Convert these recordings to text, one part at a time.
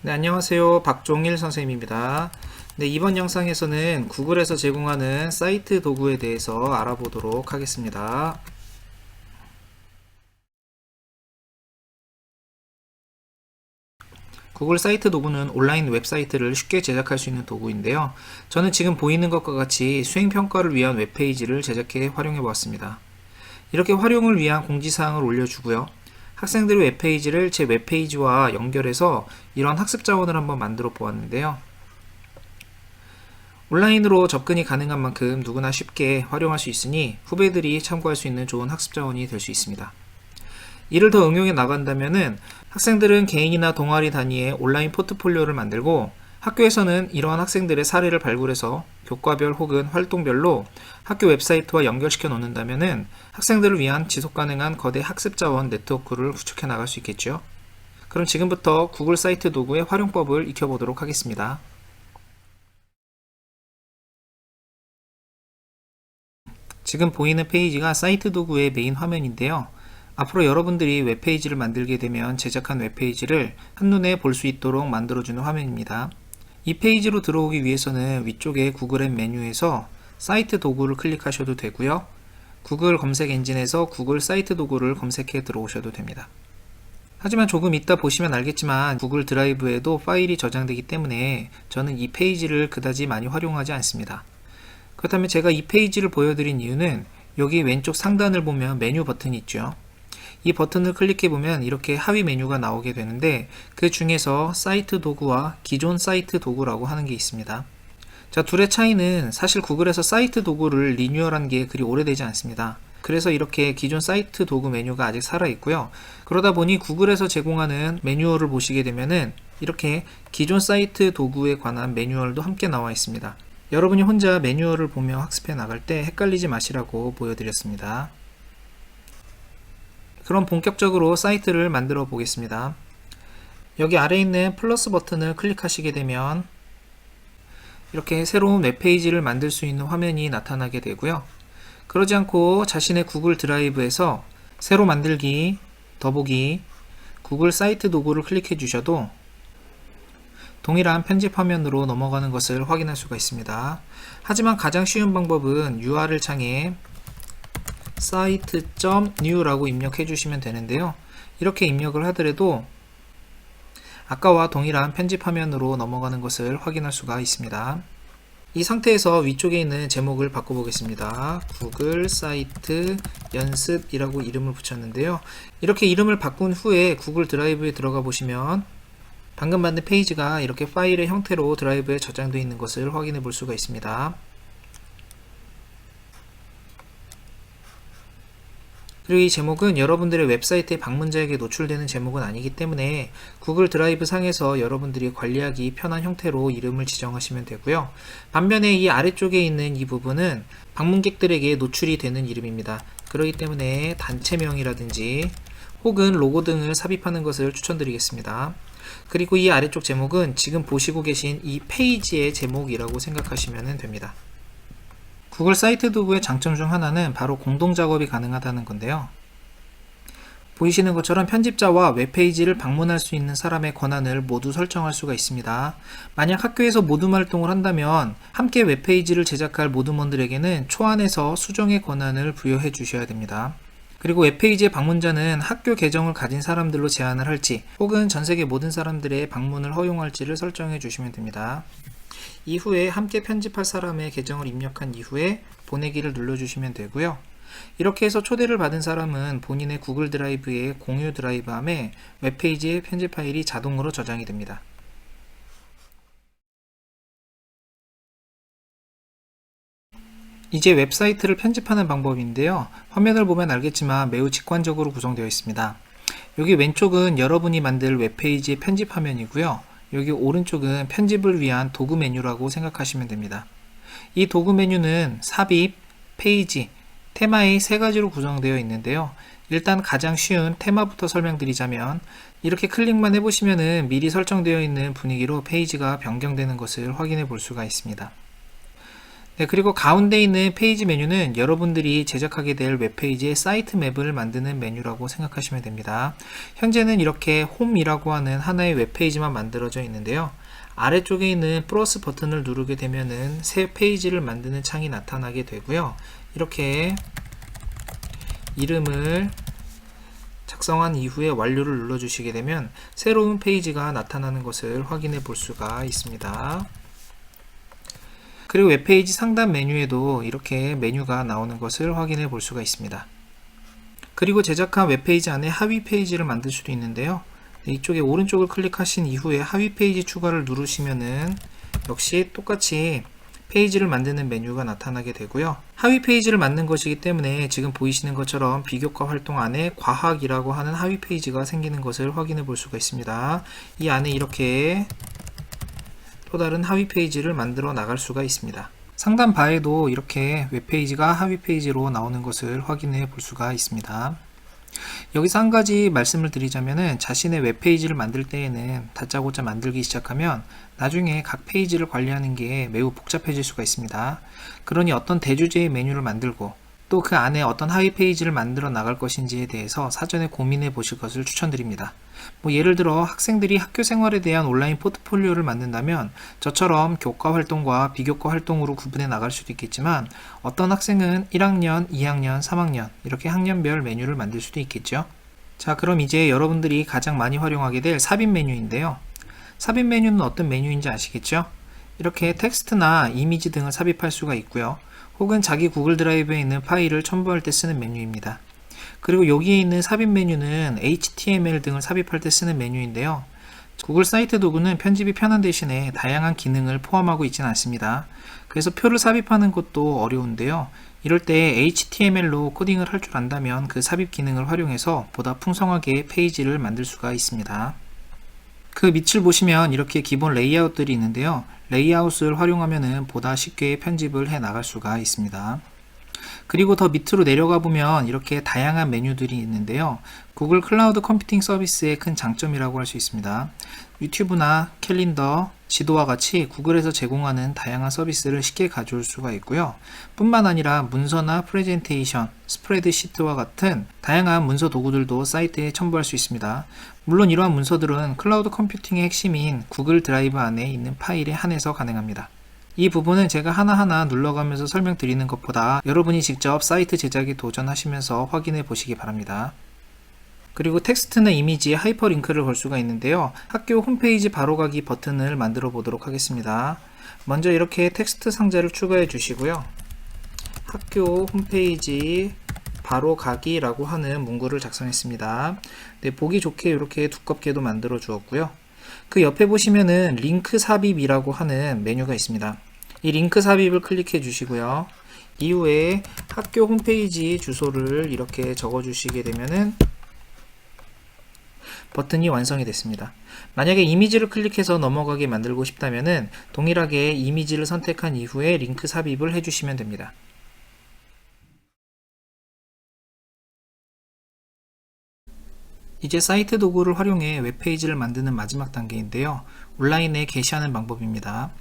네, 안녕하세요. 박종일 선생님입니다. 네, 이번 영상에서는 구글에서 제공하는 사이트 도구에 대해서 알아보도록 하겠습니다. 구글 사이트 도구는 온라인 웹사이트를 쉽게 제작할 수 있는 도구인데요. 저는 지금 보이는 것과 같이 수행평가를 위한 웹페이지를 제작해 활용해 보았습니다. 이렇게 활용을 위한 공지사항을 올려주고요. 학생들의 웹페이지를 제 웹페이지와 연결해서 이런 학습 자원을 한번 만들어 보았는데요. 온라인으로 접근이 가능한 만큼 누구나 쉽게 활용할 수 있으니 후배들이 참고할 수 있는 좋은 학습 자원이 될 수 있습니다. 이를 더 응용해 나간다면은 학생들은 개인이나 동아리 단위의 온라인 포트폴리오를 만들고 학교에서는 이러한 학생들의 사례를 발굴해서 교과별 혹은 활동별로 학교 웹사이트와 연결시켜 놓는다면은 학생들을 위한 지속 가능한 거대 학습 자원 네트워크를 구축해 나갈 수 있겠죠. 그럼 지금부터 구글 사이트 도구의 활용법을 익혀보도록 하겠습니다. 지금 보이는 페이지가 사이트 도구의 메인 화면인데요. 앞으로 여러분들이 웹페이지를 만들게 되면 제작한 웹페이지를 한눈에 볼 수 있도록 만들어주는 화면입니다. 이 페이지로 들어오기 위해서는 위쪽에 구글 앱 메뉴에서 사이트 도구를 클릭하셔도 되고요. 구글 검색 엔진에서 구글 사이트 도구를 검색해 들어오셔도 됩니다. 하지만 조금 이따 보시면 알겠지만 구글 드라이브에도 파일이 저장되기 때문에 저는 이 페이지를 그다지 많이 활용하지 않습니다. 그렇다면 제가 이 페이지를 보여드린 이유는 여기 왼쪽 상단을 보면 메뉴 버튼이 있죠. 이 버튼을 클릭해 보면 이렇게 하위 메뉴가 나오게 되는데 그 중에서 사이트 도구와 기존 사이트 도구라고 하는 게 있습니다. 자, 둘의 차이는 사실 구글에서 사이트 도구를 리뉴얼한 게 그리 오래되지 않습니다. 그래서 이렇게 기존 사이트 도구 메뉴가 아직 살아있고요. 그러다 보니 구글에서 제공하는 매뉴얼을 보시게 되면은 이렇게 기존 사이트 도구에 관한 매뉴얼도 함께 나와 있습니다. 여러분이 혼자 매뉴얼을 보며 학습해 나갈 때 헷갈리지 마시라고 보여드렸습니다. 그럼 본격적으로 사이트를 만들어 보겠습니다. 여기 아래에 있는 플러스 버튼을 클릭하시게 되면 이렇게 새로운 웹페이지를 만들 수 있는 화면이 나타나게 되고요. 그러지 않고 자신의 구글 드라이브에서 새로 만들기, 더보기, 구글 사이트 도구를 클릭해 주셔도 동일한 편집 화면으로 넘어가는 것을 확인할 수가 있습니다. 하지만 가장 쉬운 방법은 URL 창에 site.new라고 입력해 주시면 되는데요. 이렇게 입력을 하더라도 아까와 동일한 편집 화면으로 넘어가는 것을 확인할 수가 있습니다. 이 상태에서 위쪽에 있는 제목을 바꿔보겠습니다. 구글 사이트 연습이라고 이름을 붙였는데요. 이렇게 이름을 바꾼 후에 구글 드라이브에 들어가 보시면 방금 만든 페이지가 이렇게 파일의 형태로 드라이브에 저장되어 있는 것을 확인해 볼 수가 있습니다. 그리고 이 제목은 여러분들의 웹사이트의 방문자에게 노출되는 제목은 아니기 때문에 구글 드라이브 상에서 여러분들이 관리하기 편한 형태로 이름을 지정하시면 되고요. 반면에 이 아래쪽에 있는 이 부분은 방문객들에게 노출이 되는 이름입니다. 그렇기 때문에 단체명이라든지 혹은 로고 등을 삽입하는 것을 추천드리겠습니다. 그리고 이 아래쪽 제목은 지금 보시고 계신 이 페이지의 제목이라고 생각하시면 됩니다. 구글 사이트 도구의 장점 중 하나는 바로 공동 작업이 가능하다는 건데요. 보이시는 것처럼 편집자와 웹페이지를 방문할 수 있는 사람의 권한을 모두 설정할 수가 있습니다. 만약 학교에서 모둠 활동을 한다면 함께 웹페이지를 제작할 모둠원들에게는 초안에서 수정의 권한을 부여해 주셔야 됩니다. 그리고 웹페이지의 방문자는 학교 계정을 가진 사람들로 제한을 할지 혹은 전세계 모든 사람들의 방문을 허용할지를 설정해 주시면 됩니다. 이후에 함께 편집할 사람의 계정을 입력한 이후에 보내기를 눌러주시면 되고요. 이렇게 해서 초대를 받은 사람은 본인의 구글 드라이브의 공유 드라이브함에 웹페이지의 편집 파일이 자동으로 저장이 됩니다. 이제 웹사이트를 편집하는 방법인데요. 화면을 보면 알겠지만 매우 직관적으로 구성되어 있습니다. 여기 왼쪽은 여러분이 만들 웹페이지의 편집 화면이고요. 여기 오른쪽은 편집을 위한 도구 메뉴라고 생각하시면 됩니다. 이 도구 메뉴는 삽입, 페이지, 테마의 세 가지로 구성되어 있는데요. 일단 가장 쉬운 테마부터 설명드리자면 이렇게 클릭만 해보시면 미리 설정되어 있는 분위기로 페이지가 변경되는 것을 확인해 볼 수가 있습니다. 네, 그리고 가운데 있는 페이지 메뉴는 여러분들이 제작하게 될 웹페이지의 사이트 맵을 만드는 메뉴라고 생각하시면 됩니다. 현재는 이렇게 홈이라고 하는 하나의 웹페이지만 만들어져 있는데요. 아래쪽에 있는 플러스 버튼을 누르게 되면은 새 페이지를 만드는 창이 나타나게 되고요. 이렇게 이름을 작성한 이후에 완료를 눌러주시게 되면 새로운 페이지가 나타나는 것을 확인해 볼 수가 있습니다. 그리고 웹페이지 상단 메뉴에도 이렇게 메뉴가 나오는 것을 확인해 볼 수가 있습니다. 그리고 제작한 웹페이지 안에 하위 페이지를 만들 수도 있는데요. 이쪽에 오른쪽을 클릭하신 이후에 하위 페이지 추가를 누르시면은 역시 똑같이 페이지를 만드는 메뉴가 나타나게 되고요. 하위 페이지를 만든 것이기 때문에 지금 보이시는 것처럼 비교과 활동 안에 과학이라고 하는 하위 페이지가 생기는 것을 확인해 볼 수가 있습니다. 이 안에 이렇게 또 다른 하위 페이지를 만들어 나갈 수가 있습니다. 상단 바에도 이렇게 웹페이지가 하위 페이지로 나오는 것을 확인해 볼 수가 있습니다. 여기서 한 가지 말씀을 드리자면은 자신의 웹페이지를 만들 때에는 다짜고짜 만들기 시작하면 나중에 각 페이지를 관리하는 게 매우 복잡해질 수가 있습니다. 그러니 어떤 대주제의 메뉴를 만들고 또 그 안에 어떤 하위 페이지를 만들어 나갈 것인지에 대해서 사전에 고민해 보실 것을 추천드립니다. 예를 들어 학생들이 학교 생활에 대한 온라인 포트폴리오를 만든다면 저처럼 교과 활동과 비교과 활동으로 구분해 나갈 수도 있겠지만 어떤 학생은 1학년, 2학년, 3학년 이렇게 학년별 메뉴를 만들 수도 있겠죠. 자, 그럼 이제 여러분들이 가장 많이 활용하게 될 삽입 메뉴인데요. 삽입 메뉴는 어떤 메뉴인지 아시겠죠? 이렇게 텍스트나 이미지 등을 삽입할 수가 있고요. 혹은 자기 구글 드라이브에 있는 파일을 첨부할 때 쓰는 메뉴입니다. 그리고 여기에 있는 삽입 메뉴는 HTML 등을 삽입할 때 쓰는 메뉴인데요. 구글 사이트 도구는 편집이 편한 대신에 다양한 기능을 포함하고 있지는 않습니다. 그래서 표를 삽입하는 것도 어려운데요. 이럴 때 HTML로 코딩을 할 줄 안다면 그 삽입 기능을 활용해서 보다 풍성하게 페이지를 만들 수가 있습니다. 그 밑을 보시면 이렇게 기본 레이아웃들이 있는데요. 레이아웃을 활용하면 보다 쉽게 편집을 해 나갈 수가 있습니다. 그리고 더 밑으로 내려가 보면 이렇게 다양한 메뉴들이 있는데요. 구글 클라우드 컴퓨팅 서비스의 큰 장점이라고 할 수 있습니다. 유튜브나 캘린더, 지도와 같이 구글에서 제공하는 다양한 서비스를 쉽게 가져올 수가 있고요. 뿐만 아니라 문서나 프레젠테이션, 스프레드시트와 같은 다양한 문서 도구들도 사이트에 첨부할 수 있습니다. 물론 이러한 문서들은 클라우드 컴퓨팅의 핵심인 구글 드라이브 안에 있는 파일에 한해서 가능합니다. 이 부분은 제가 하나하나 눌러가면서 설명드리는 것보다 여러분이 직접 사이트 제작에 도전하시면서 확인해 보시기 바랍니다. 그리고 텍스트나 이미지에 하이퍼링크를 걸 수가 있는데요. 학교 홈페이지 바로가기 버튼을 만들어 보도록 하겠습니다. 먼저 이렇게 텍스트 상자를 추가해 주시고요. 학교 홈페이지 바로가기라고 하는 문구를 작성했습니다. 네, 보기 좋게 이렇게 두껍게도 만들어 주었고요. 그 옆에 보시면은 링크 삽입이라고 하는 메뉴가 있습니다. 이 링크 삽입을 클릭해 주시고요. 이후에 학교 홈페이지 주소를 이렇게 적어 주시게 되면은 버튼이 완성이 됐습니다. 만약에 이미지를 클릭해서 넘어가게 만들고 싶다면은 동일하게 이미지를 선택한 이후에 링크 삽입을 해주시면 됩니다. 이제 사이트 도구를 활용해 웹페이지를 만드는 마지막 단계인데요. 온라인에 게시하는 방법입니다.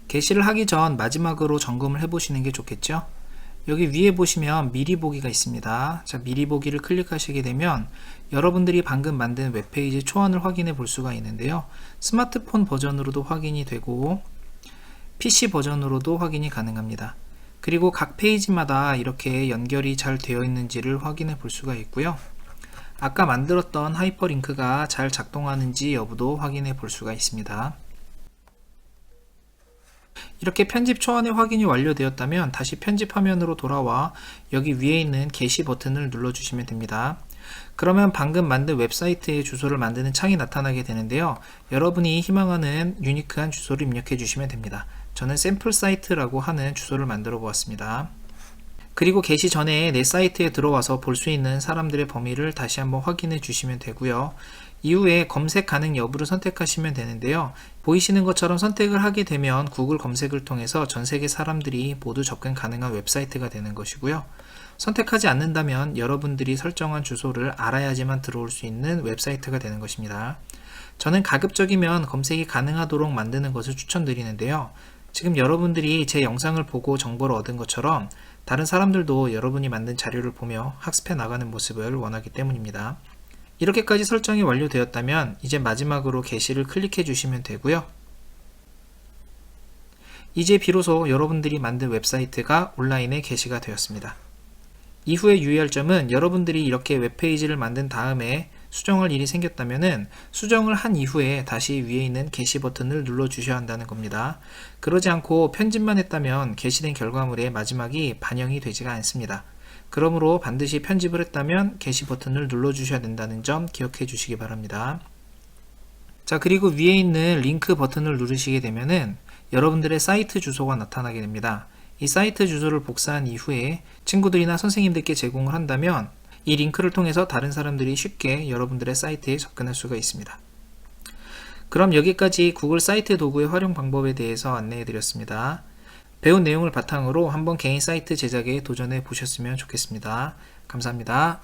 게시를 하기 전 마지막으로 점검을 해보시는 게 좋겠죠? 여기 위에 보시면 미리 보기가 있습니다. 자, 미리 보기를 클릭하시게 되면 여러분들이 방금 만든 웹페이지 초안을 확인해 볼 수가 있는데요. 스마트폰 버전으로도 확인이 되고 PC 버전으로도 확인이 가능합니다. 그리고 각 페이지마다 이렇게 연결이 잘 되어 있는지를 확인해 볼 수가 있고요. 아까 만들었던 하이퍼링크가 잘 작동하는지 여부도 확인해 볼 수가 있습니다. 이렇게 편집 초안의 확인이 완료되었다면 다시 편집 화면으로 돌아와 여기 위에 있는 게시 버튼을 눌러주시면 됩니다. 그러면 방금 만든 웹사이트의 주소를 만드는 창이 나타나게 되는데요. 여러분이 희망하는 유니크한 주소를 입력해 주시면 됩니다. 저는 샘플 사이트라고 하는 주소를 만들어 보았습니다. 그리고 게시 전에 내 사이트에 들어와서 볼 수 있는 사람들의 범위를 다시 한번 확인해 주시면 되고요. 이후에 검색 가능 여부를 선택하시면 되는데요. 보이시는 것처럼 선택을 하게 되면 구글 검색을 통해서 전 세계 사람들이 모두 접근 가능한 웹사이트가 되는 것이고요. 선택하지 않는다면 여러분들이 설정한 주소를 알아야지만 들어올 수 있는 웹사이트가 되는 것입니다. 저는 가급적이면 검색이 가능하도록 만드는 것을 추천드리는데요. 지금 여러분들이 제 영상을 보고 정보를 얻은 것처럼 다른 사람들도 여러분이 만든 자료를 보며 학습해 나가는 모습을 원하기 때문입니다. 이렇게까지 설정이 완료되었다면 이제 마지막으로 게시를 클릭해 주시면 되고요. 이제 비로소 여러분들이 만든 웹사이트가 온라인에 게시가 되었습니다. 이후에 유의할 점은 여러분들이 이렇게 웹페이지를 만든 다음에 수정할 일이 생겼다면 수정을 한 이후에 다시 위에 있는 게시 버튼을 눌러 주셔야 한다는 겁니다. 그러지 않고 편집만 했다면 게시된 결과물의 마지막이 반영이 되지가 않습니다. 그러므로 반드시 편집을 했다면 게시 버튼을 눌러 주셔야 된다는 점 기억해 주시기 바랍니다. 자, 그리고 위에 있는 링크 버튼을 누르시게 되면은 여러분들의 사이트 주소가 나타나게 됩니다. 이 사이트 주소를 복사한 이후에 친구들이나 선생님들께 제공을 한다면 이 링크를 통해서 다른 사람들이 쉽게 여러분들의 사이트에 접근할 수가 있습니다. 그럼 여기까지 구글 사이트 도구의 활용 방법에 대해서 안내해 드렸습니다. 배운 내용을 바탕으로 한번 개인 사이트 제작에 도전해 보셨으면 좋겠습니다. 감사합니다.